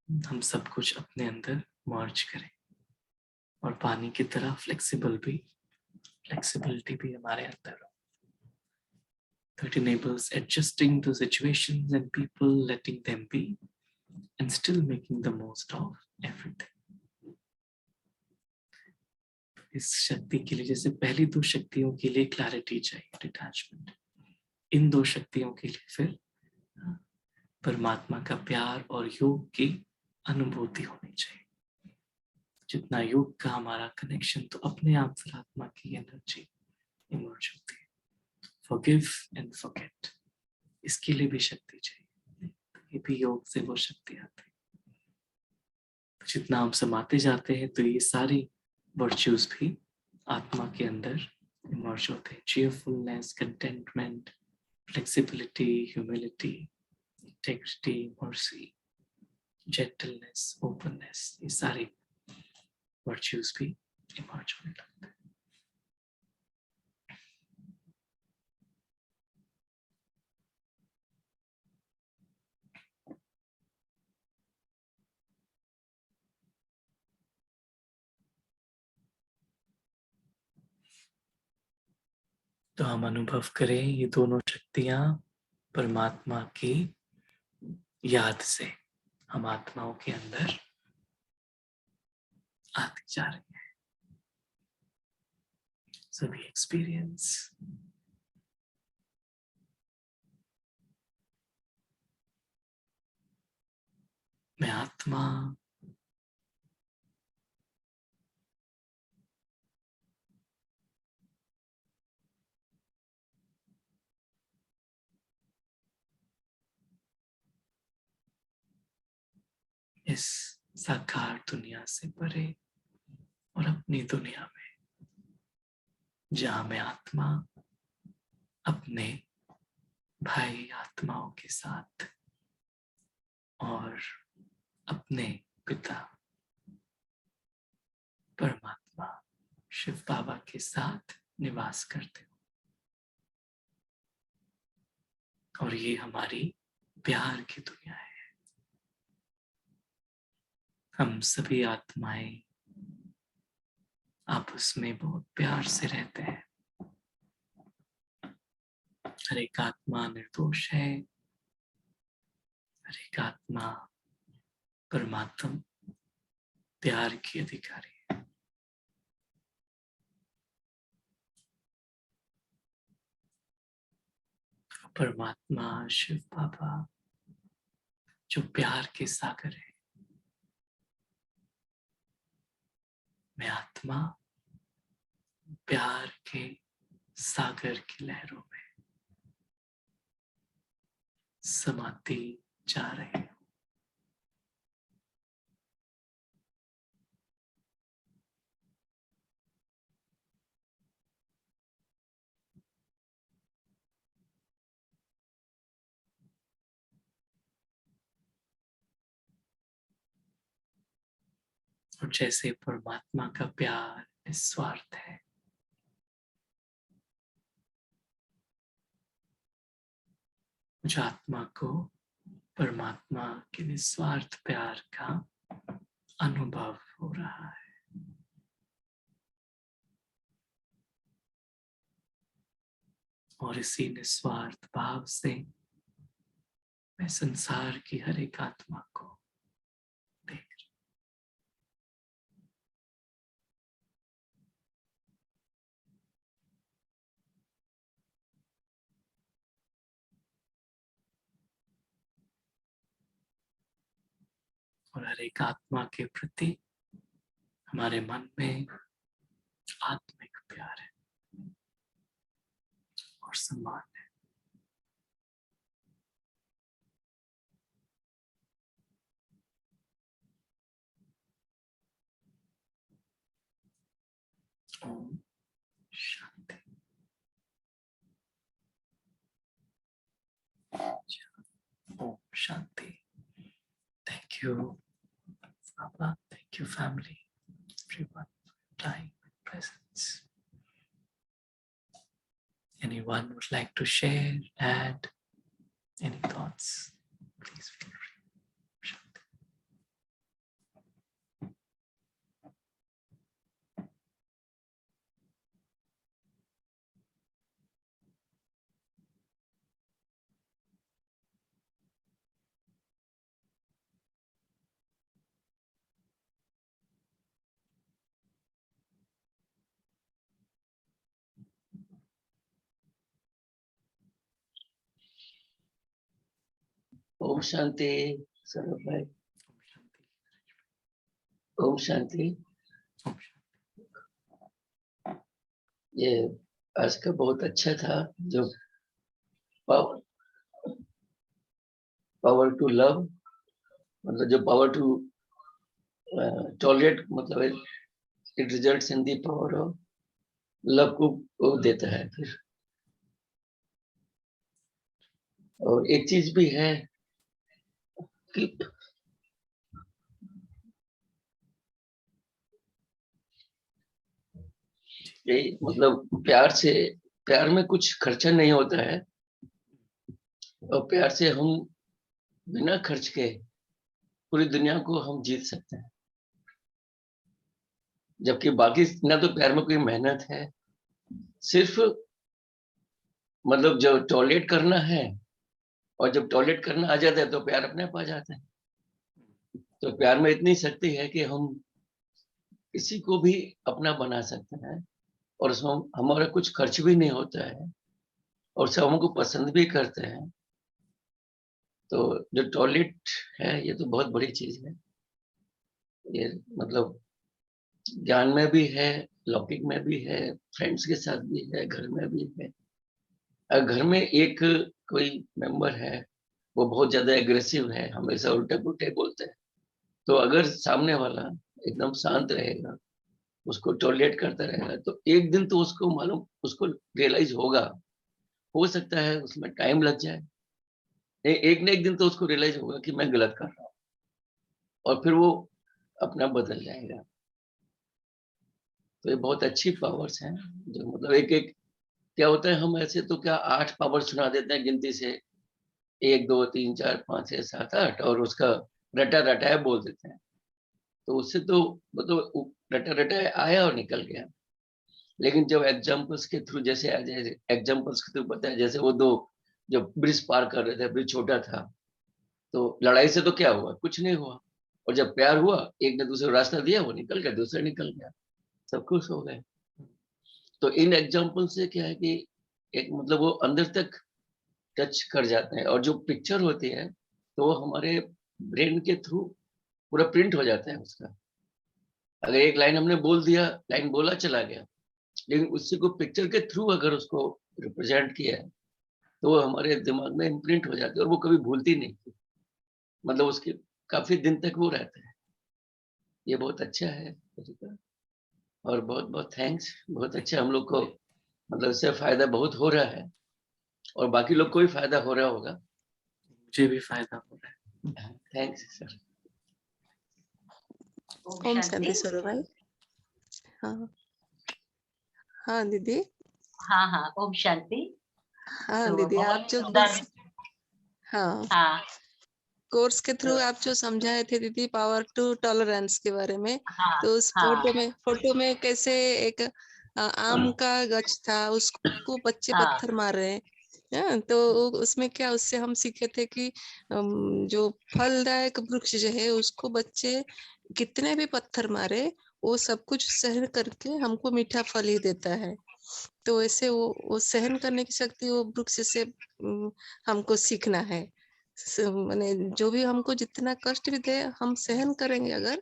हम सब कुछ अपने अंदर मर्ज करें और पानी की तरह फ्लेक्सिबिलिटी भी हमारे अंदर हो। So it enables adjusting to situations and people, letting them be and still making the most of everything. इस शक्ति के लिए, जैसे पहली दो शक्तियों के लिए क्लैरिटी चाहिए, डिटैचमेंट, इन दो शक्तियों के लिए फिर परमात्मा का प्यार और योग की अनुभूति होनी चाहिए। जितना योग का हमारा कनेक्शन, तो अपने आप फिर आत्मा की एनर्जी इमर्ज होती है। Forgive and forget, इसके लिए भी शक्ति चाहिए। ये भी योग से वो शक्ति आती है। जितना हम समाते जाते हैं तो ये सारी वर्च्यूज भी आत्मा के अंदर इमर्ज होते हैं। cheerfulness, contentment, flexibility, humility, integrity, mercy, gentleness, openness, ये सारी वर्च्यूज भी इमर्ज होने लगते हैं। तो हम अनुभव करें ये दोनों शक्तियां परमात्मा की याद से हम आत्माओं के अंदर आती जा रही है। So we experience मैं आत्मा इस साकार दुनिया से परे और अपनी दुनिया में, जहां मैं आत्मा अपने भाई आत्माओं के साथ और अपने पिता परमात्मा शिव बाबा के साथ निवास करते हो। और ये हमारी प्यार की दुनिया है। हम सभी आत्माएं आपस में बहुत प्यार से रहते हैं। हर एक आत्मा निर्दोष है, हर एक आत्मा परमात्मा प्यार की अधिकारी है। परमात्मा शिव बाबा जो प्यार के सागर है, मैं आत्मा प्यार के सागर की लहरों में समाती जा रही हूं। और जैसे परमात्मा का प्यार निस्वार्थ है, मुझ आत्मा को परमात्मा के निस्वार्थ प्यार का अनुभव हो रहा है। और इसी निस्वार्थ भाव से मैं संसार की हर एक आत्मा को देख रहा हूं। और हर एक आत्मा के प्रति हमारे मन में आत्मिक प्यार है और सम्मान है। Om Shanti. Om Shanti. Thank you, Baba. Thank you, family. Everyone, for your time and presence. Anyone would like to share, add any thoughts? Please feel free. Shanti. ओम शांति सौरभ भाई। Om Shanti. Om Shanti. Om Shanti. ये आज का बहुत अच्छा था, जो पावर टू लव, मतलब जो पावर टू टॉलरेट, मतलब it results in the power of love को देता है फिर। और एक चीज भी है कि मतलब प्यार में कुछ खर्चा नहीं होता है, और प्यार से हम बिना खर्च के पूरी दुनिया को हम जीत सकते हैं। जबकि बाकी ना तो प्यार में कोई मेहनत है, सिर्फ मतलब जो टॉलरेट करना है, और जब टॉलरेट करना आ जाता है तो प्यार अपने आप आ जाता है। तो प्यार में इतनी शक्ति है कि हम किसी को भी अपना बना सकते हैं, और उसमें हमारा कुछ खर्च भी नहीं होता है, और सब हमको पसंद भी करते हैं। तो जो टॉयलेट है ये तो बहुत बड़ी चीज है। ये मतलब ज्ञान में भी है, लौकिक में भी है, फ्रेंड्स के साथ भी है, घर में भी है। अगर घर में एक कोई मेंबर है वो बहुत ज्यादा एग्रेसिव है, हमेशा उल्टे पुल्टे बोलते हैं, तो अगर सामने वाला एकदम शांत रहेगा, उसको टॉलरेट करता रहेगा, तो एक दिन तो उसको मालूम, उसको रियलाइज होगा। हो सकता है उसमें टाइम लग जाए, एक न एक दिन तो उसको रियलाइज होगा कि मैं गलत कर रहा हूँ, और फिर वो अपना बदल जाएगा। तो ये बहुत अच्छी पावर्स हैं, जो मतलब एक एक क्या होता है, हम ऐसे तो क्या 8 पावर सुना देते हैं गिनती से, 1 2 3 4 5 6 7 8, और उसका रटा रटाया बोल देते हैं। तो उससे तो मतलब रटा रटाया आया और निकल गया। लेकिन जब एग्जाम्पल्स के थ्रू, जैसे एग्जाम्पल्स के थ्रू पता है, जैसे वो दो जो ब्रिज पार कर रहे थे, ब्रिज छोटा था, तो लड़ाई से तो क्या हुआ, कुछ नहीं हुआ। और जब प्यार हुआ, एक ने दूसरे को रास्ता दिया, वो निकल गया, दूसरा निकल गया, सब खुश हो गए। तो इन एग्जाम्पल से क्या है कि एक मतलब वो अंदर तक टच कर जाते हैं, और जो पिक्चर होती है तो वो हमारे ब्रेन के थ्रू पूरा प्रिंट हो जाता है उसका। अगर एक लाइन हमने बोल दिया, लाइन बोला चला गया, लेकिन उसी को पिक्चर के थ्रू अगर उसको रिप्रेजेंट किया है तो वो हमारे दिमाग में इम्प्रिंट हो जाती है, और वो कभी भूलती नहीं, मतलब उसके काफी दिन तक वो रहता है। ये बहुत अच्छा है तरीका, और बहुत बहुत थैंक्स। बहुत अच्छा, हम लोग को मतलब इससे फायदा बहुत हो रहा है, और बाकी लोग को भी फायदा हो रहा होगा। मुझे भी फायदा हो रहा है। Thanks sir. ओम शांति सौरभ भाई। हाँ हाँ दीदी। हाँ हाँ, ओम शांति। हाँ तो दीदी, बहुत आप जो सुंदर। हाँ हाँ कोर्स के थ्रू तो आप जो समझाए थे दीदी, पावर टू टॉलरेंस के बारे में, हाँ तो उस हाँ फोटो में कैसे एक आम का गछ था, उसको बच्चे हाँ पत्थर मार रहे हैं। हाँ, तो उसमें क्या, उससे हम सीखे थे कि जो फलदायक वृक्ष जो है उसको बच्चे कितने भी पत्थर मारे, वो सब कुछ सहन करके हमको मीठा फल ही देता है। तो ऐसे वो सहन करने की शक्ति वो वृक्ष से हमको सीखना है। माने जो भी हमको जितना कष्ट भी दे हम सहन करेंगे अगर,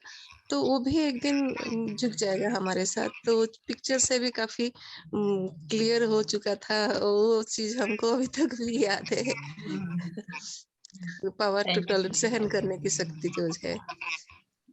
तो वो भी एक दिन झुक जाएगा हमारे साथ। तो पिक्चर से भी काफी क्लियर हो चुका था, वो चीज हमको अभी तक भी याद है। पावर टू टॉलरेट, सहन करने की शक्ति जो है।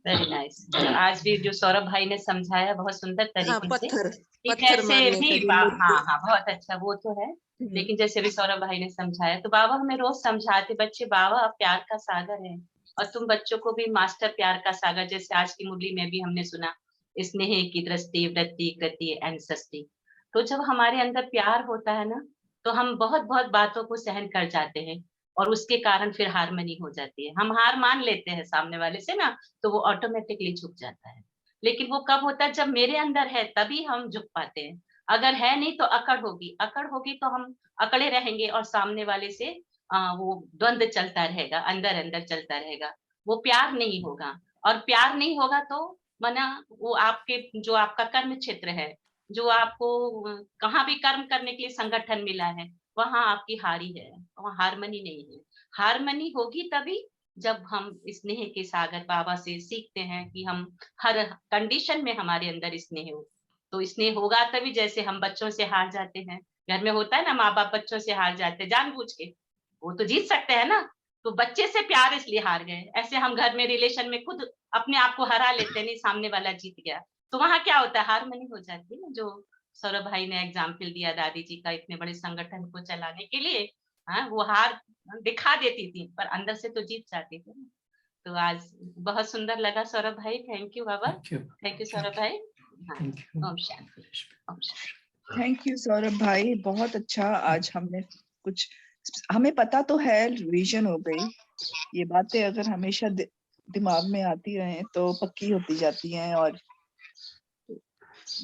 Very nice. आज भी जो सौरभ भाई ने समझाया बहुत सुंदर हाँ, तरीके से पत्थर कि पत्थर कैसे मारने भी का जो हाँ हाँ बहुत अच्छा वो तो है। लेकिन जैसे भी सौरभ भाई ने समझाया, तो बाबा हमें रोज समझाते बच्चे बाबा प्यार का सागर है, और तुम बच्चों को भी मास्टर प्यार का सागर, जैसे आज की मुरली में भी हमने सुना स्नेह की दृष्टि वृत्ति कृति एंड सृष्टि। तो जब हमारे अंदर प्यार होता है ना, तो हम बहुत बहुत बातों को सहन कर जाते हैं, और उसके कारण फिर हारमनी हो जाती है। हम हार मान लेते हैं सामने वाले से ना, तो वो ऑटोमेटिकली झुक जाता है। लेकिन वो कब होता है, जब मेरे अंदर है तभी हम झुक पाते हैं। अगर है नहीं तो अकड़ होगी तो हम अकड़े रहेंगे, और सामने वाले से वो द्वंद चलता रहेगा, अंदर अंदर चलता रहेगा। वो प्यार नहीं होगा, और प्यार नहीं होगा तो माना वो आपके जो आपका कर्म क्षेत्र है, जो आपको कहाँ भी कर्म करने के लिए संगठन मिला है, वहां आपकी हारी है, वहां हारमनी नहीं है। हारमनी होगी तभी जब हम स्नेह के सागर बाबा से सीखते हैं कि हम हर कंडीशन में हमारे अंदर स्नेह हो। तो स्नेह होगा तभी, जैसे हम बच्चों से हार जाते हैं, घर में होता है ना, माँ बाप बच्चों से हार जाते हैं जानबूझ के, वो तो जीत सकते हैं ना, तो बच्चे से प्यार इसलिए हार गए। ऐसे हम घर में रिलेशन में खुद अपने आप को हरा लेते हैं, नहीं सामने वाला जीत गया, तो वहां क्या होता है, हारमनी हो जाती है ना। जो सौरभ भाई ने एग्जाम्पल दिया दादी जी का, इतने बड़े संगठन को चलाने के लिए, हाँ वो हार दिखा देती थी पर अंदर से तो जीत जाती थी ना। तो आज बहुत सुंदर लगा सौरभ भाई, thank you Baba, thank you Saurabh भाई। हाँ, ओम शांति, ओम शांति। थैंक यू सौरभ भाई, बहुत अच्छा। आज हमने कुछ, हमें पता तो है, रिवीजन हो गई। ये बातें अगर हमेशा दिमाग में आती रहे तो पक्की होती जाती हैं, और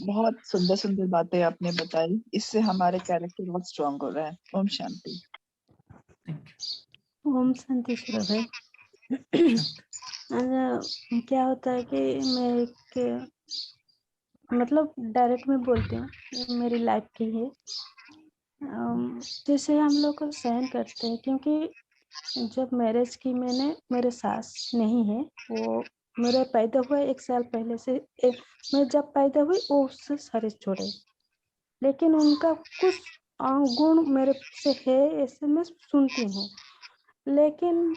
बहुत सुंदर सुंदर बातें आपने बताई, इससे हमारे कैरेक्टर बहुत स्ट्रांग हो रहा है। ओम शांति। ओम शांति सौरभ भाई। क्या होता है कि मैं मतलब डायरेक्ट में बोलती हूँ, मेरी लाइफ की है। जैसे हम लोग को सहन करते हैं, क्योंकि जब मैरिज की मैंने, मेरे सास नहीं है, वो मेरे पैदा हुए 1 साल पहले से, मैं जब पैदा हुई वो उससे शरीर छोड़े, लेकिन उनका कुछ गुण मेरे से है ऐसे मैं सुनती हूँ। लेकिन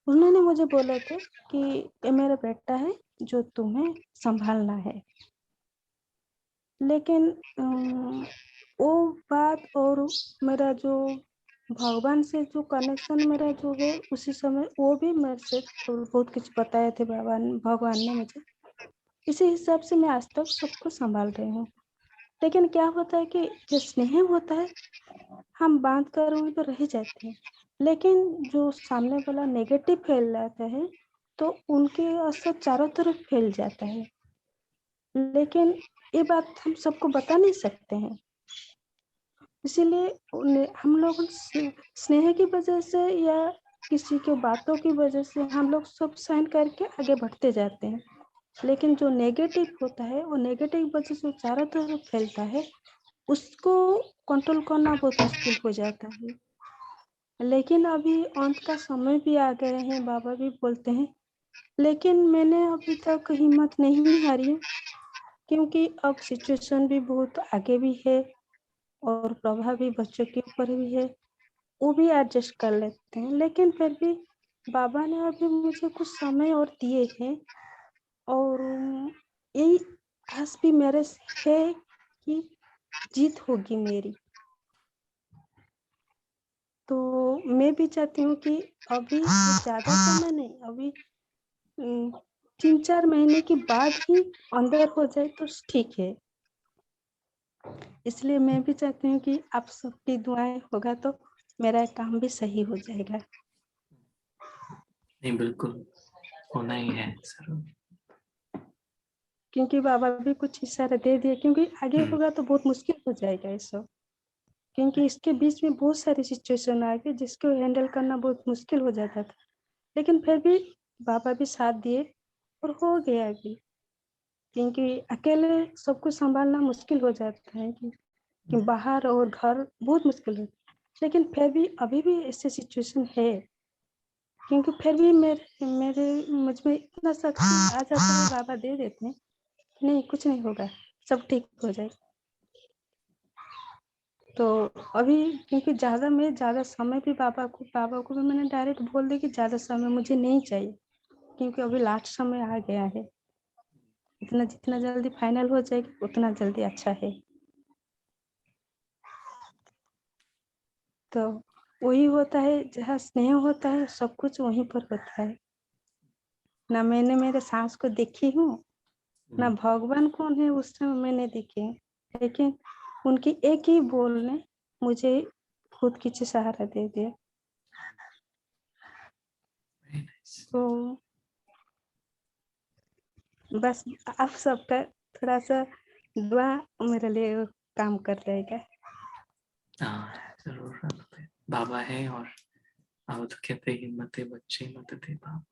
उन्होंने मुझे बोले थे कि ये मेरा बेटा है जो तुम्हें संभालना है। लेकिन वो बात और मेरा जो भगवान से जो कनेक्शन मेरा जो है, उसी समय वो भी मेरे से बहुत कुछ बताए थे भगवान ने मुझे। इसी हिसाब से मैं आज तक सबको संभाल रही हूँ। लेकिन क्या होता है कि जो स्नेह होता है, हम बांध कर वहीं पर रह जाते हैं, लेकिन जो सामने वाला नेगेटिव फैल जाता है तो उनके असर चारों तरफ फैल जाता है। लेकिन ये बात हम सबको बता नहीं सकते हैं, इसीलिए हम लोग स्नेह की वजह से या किसी के बातों की वजह से हम लोग सब सहन करके आगे बढ़ते जाते हैं। लेकिन जो नेगेटिव होता है, वो नेगेटिव वजह से चारों तरफ फैलता है, उसको कंट्रोल करना बहुत मुश्किल हो जाता है। लेकिन अभी अंत का समय भी आ गए हैं, बाबा भी बोलते हैं, लेकिन मैंने अभी तक हिम्मत नहीं हारी, क्योंकि अब सिचुएशन भी बहुत आगे भी है और प्रभाव भी बच्चों के ऊपर भी है, वो भी एडजस्ट कर लेते हैं। लेकिन फिर भी बाबा ने अभी मुझे कुछ समय और दिए हैं, और यही आस भी मेरे से है कि जीत होगी मेरी। तो मैं भी चाहती हूँ कि अभी ज्यादा समय नहीं, अभी 3-4 महीने के बाद ही अंदर हो जाए तो ठीक है। इसलिए मैं भी चाहती हूँ कि आप सबकी दुआएं होगा तो मेरा काम भी सही हो जाएगा। नहीं, बिल्कुल होना ही है सर। क्योंकि बाबा भी कुछ इशारा दे दिए, क्योंकि आगे होगा तो बहुत मुश्किल हो जाएगा ये सब, क्योंकि इसके बीच में बहुत सारी सिचुएशन आ गई जिसको हैंडल करना बहुत मुश्किल हो जाता था। लेकिन फिर भी बाबा भी साथ दिए और हो गया भी, क्योंकि अकेले सब कुछ संभालना मुश्किल हो जाता है कि बाहर और घर बहुत मुश्किल होता है। लेकिन फिर भी अभी भी ऐसी सिचुएशन है क्योंकि फिर भी मेरे मुझ में इतना शक्ति आ जाता है, बाबा दे देते हैं, नहीं कुछ नहीं होगा, सब ठीक हो जाएगा। तो अभी क्योंकि मैं ज़्यादा समय भी बाबा को भी मैंने डायरेक्ट बोल दिया कि ज़्यादा समय मुझे नहीं चाहिए, क्योंकि अभी लास्ट समय आ गया है। जितना जल्दी फाइनल हो जाएगा उतना जल्दी अच्छा है। तो वही होता है, जहाँ स्नेह होता है सब कुछ वहीं पर होता है। ना मैंने मेरे सास को देखी हूँ, ना भगवान कौन है उस समय मैंने देखे, लेकिन उनकी एक ही बोल ने मुझे खुद की सहारा दे दिया। तो बस आप सबका थोड़ा सा दुआ मेरे लिए काम कर रहेगा। हाँ जरूर, बाबा है और बाबा तो कहते हैं हिम्मत है बच्चे, हिम्मत है बाप,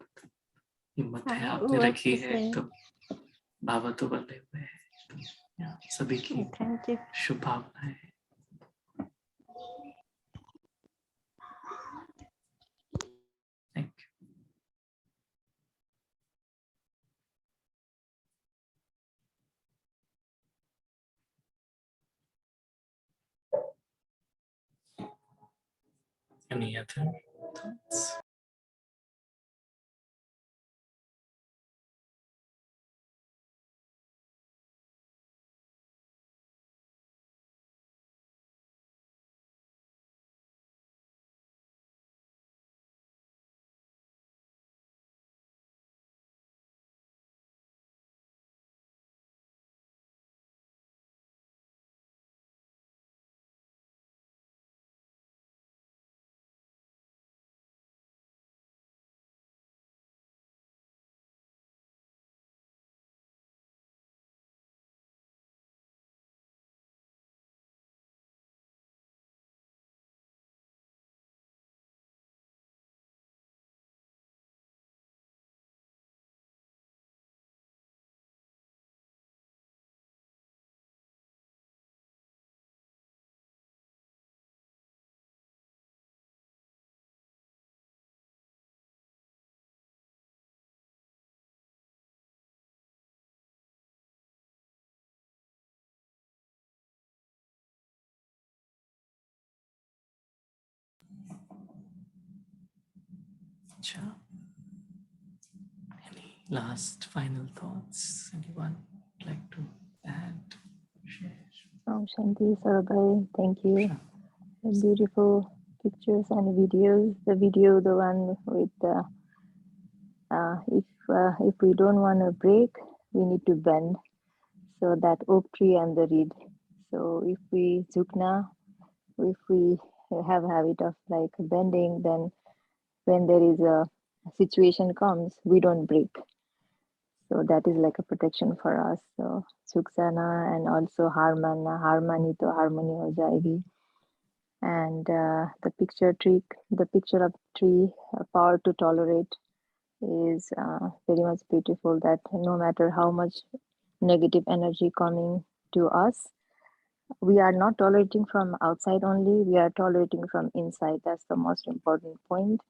हिम्मत है आपने वो रखी तो है सही। तो बाबा तो बंधे हुए हैं। तो यहाँ सभी की थैंक यू। शुभकामनाएं। Thank you. Any other thoughts? Sure. Any last final thoughts? Anyone like to add, share? Shanti, Sarabhai, thank you. Beautiful pictures and videos. The video, the one with if we don't want to break, we need to bend. So that oak tree and the reed. So if we zukna, if we have habit of like bending, then when there is a situation comes, we don't break. So that is like a protection for us. So suksana and also harmani to harmony ho jayegi. And the picture of tree, power to tolerate, is very much beautiful. That no matter how much negative energy coming to us, we are not tolerating from outside only, we are tolerating from inside. That's the most important point.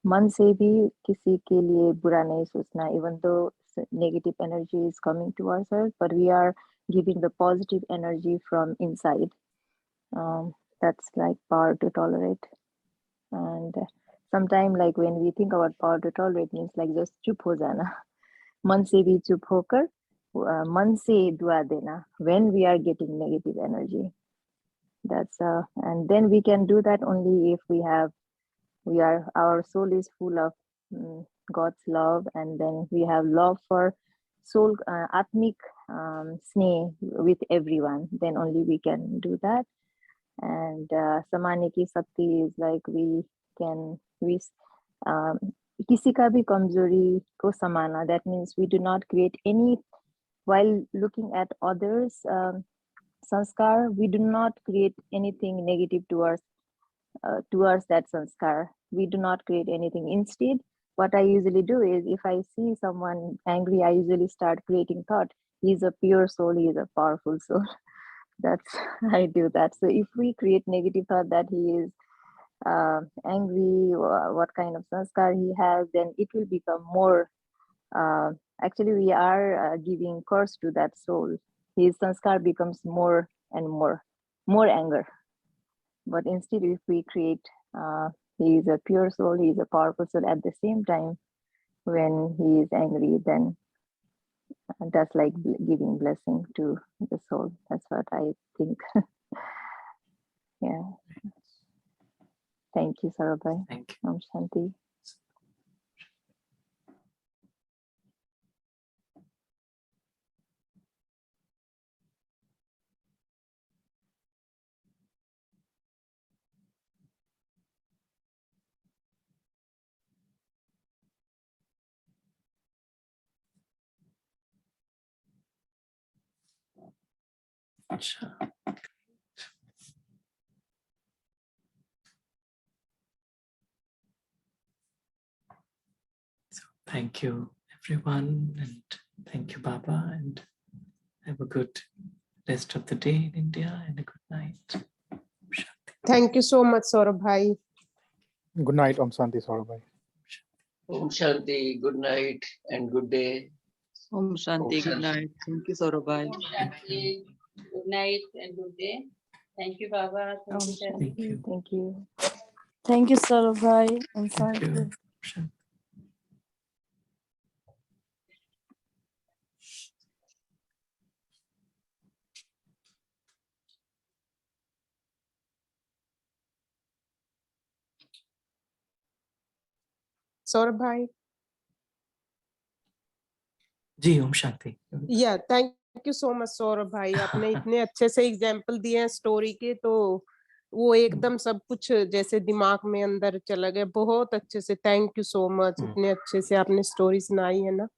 मन से भी किसी के लिए बुरा नहीं सोचना, even though negative energy is coming to ourselves, but we are giving the positive energy from inside. That's like power to tolerate. And sometimes like when we think about power to tolerate, means like just चुप हो जाना, मन से भी चुप होकर मन से दुआ देना when we are getting negative energy. That's and then we can do that only if our soul is full of God's love, and then we have love for soul, atmic sneh with everyone. Then only we can do that. And samaniki sakti is like we किसी का भी कमजोरी को समाना. That means we do not create any, while looking at others sanskar, we do not create anything negative towards that sanskar. We do not create anything. Instead, what I usually do is, if I see someone angry, I usually start creating thought, he's a pure soul, he is a powerful soul. That's I do that. So if we create negative thought that he is angry, or what kind of sanskar he has, then it will become more. Actually, we are giving course to that soul. His sanskar becomes more and more anger. But instead, if we create, he is a pure soul, he is a powerful soul. At the same time, when he is angry, then that's like giving blessing to the soul. That's what I think. Yeah. Thank you, Sarabhai. Thank you. Om Shanti. Acha. So thank you, everyone, and thank you, Baba, and have a good rest of the day in India and a good night. Thank you so much, Saurabh bhai. Good night, Om Shanti, Saurabh bhai. Om Shanti, good night and good day. Om Shanti, good night. Thank you, Saurabh bhai. Om Shanti, good night and good day. Thank you, Baba. Thank you, Shanti. Thank you. Thank you. Thank you, Saurabh bhai. And Thank you. Saurabh bhai. Ji Om Shanti. Yeah, thank you so much, Saurabh भाई. आपने इतने अच्छे से example दिए हैं story के, तो वो एकदम सब कुछ जैसे दिमाग में अंदर चला गया. बहुत अच्छे से, थैंक यू सो मच. इतने अच्छे से आपने स्टोरी सुनाई है ना.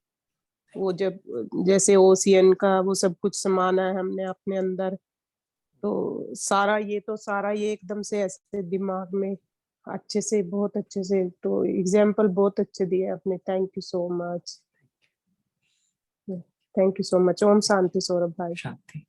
वो जब जैसे ओशियन का वो सब कुछ समाना है हमने अपने अंदर, तो सारा ये एकदम से ऐसे दिमाग में अच्छे से, बहुत अच्छे से, तो एग्जाम्पल बहुत अच्छे दिए आपने. Thank you so much. Thank you so much. Om Shanti, Saurabh bhai. Shanti.